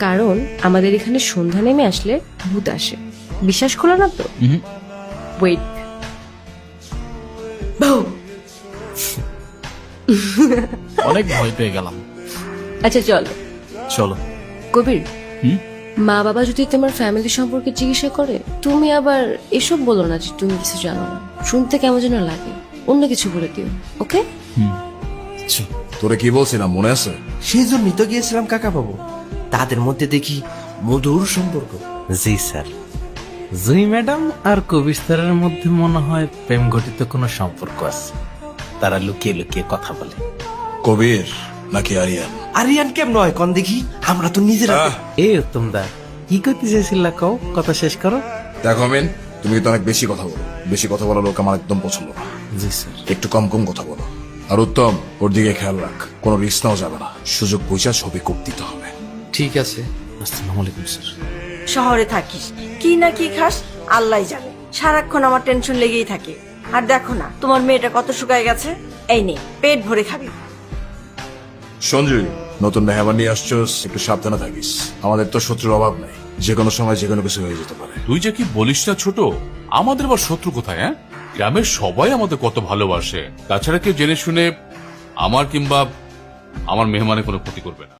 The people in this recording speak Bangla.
কারণ আমাদের এখানে সন্ধ্যা নেমে আসলে ভূত আসে। বিশ্বাস করো না তো? ওয়েট, অনেক ভয় পেয়ে গেলাম। আচ্ছা চলো। চলো। কবির, মা বাবা যদি তোমার ফ্যামিলি সম্পর্কে জিজ্ঞাসা করে, তুমি আবার এসব বলো না যে তুমি কিছু জানো না। শুনতে কেমন যেন লাগে, অন্য কিছু বলে দিও। ওকে? তোরে কি বলছিলাম মনে আছে? সেই জন্যই তো গিয়েছিলাম কাকা বাবু। তাদের মধ্যে দেখি মধুর সম্পর্ক। জি স্যার, জুই ম্যাডাম আর কবির স্যারের মধ্যে মনে হয় প্রেম ঘটিত কোনো সম্পর্ক আছে। তারা লুকিয়ে লুকিয়ে কথা বলে। কবির নাকি আরিয়ান? আরিয়ান কেমন হয় কন দেখি, আমরা তো নিজেরা। এই উত্তম দা, কি করতে চাইছিলা কও, কথা শেষ করো। দেখো মেন, তুমি তো অনেক বেশি কথা বলো। বেশি কথা বলা লোক আমার একদম পছন্দ না। জি স্যার। একটু কম কম কথা বলো। আর উত্তম, ওর দিকে খেয়াল রাখ, কোনো রিস্ক নেওয়া যাবে না। সুযোগ পয়সা ছবি কোপ দিতে হবে। ঠিক আছে। আসসালামু আলাইকুম স্যার। শহরে থাকিস, কি না কি খাস আল্লাহ জানে। সারাক্ষণ আমার টেনশন লেগেই থাকে। আর দেখো না তোমার মেয়েটা কত শুকায় গেছে। এই নে, পেট ভরে খাবি। সঞ্জয়, নতুন মেহমান নিয়ে আসছোস, একটু সাবধানে থাকিস। আমাদের তো শত্রুর অভাব নাই, যে কোনো সময় যে কোনো কিছু হয়ে যেতে পারে। তুই যে কি বলিস না ছোট, আমাদের আবার শত্রু কোথায়? হ্যাঁ, গ্রামের সবাই আমাদের কত ভালোবাসে। তাছাড়া কেউ জেনে শুনে আমার কিংবা আমার মেহমানের কোনো ক্ষতি করবে না।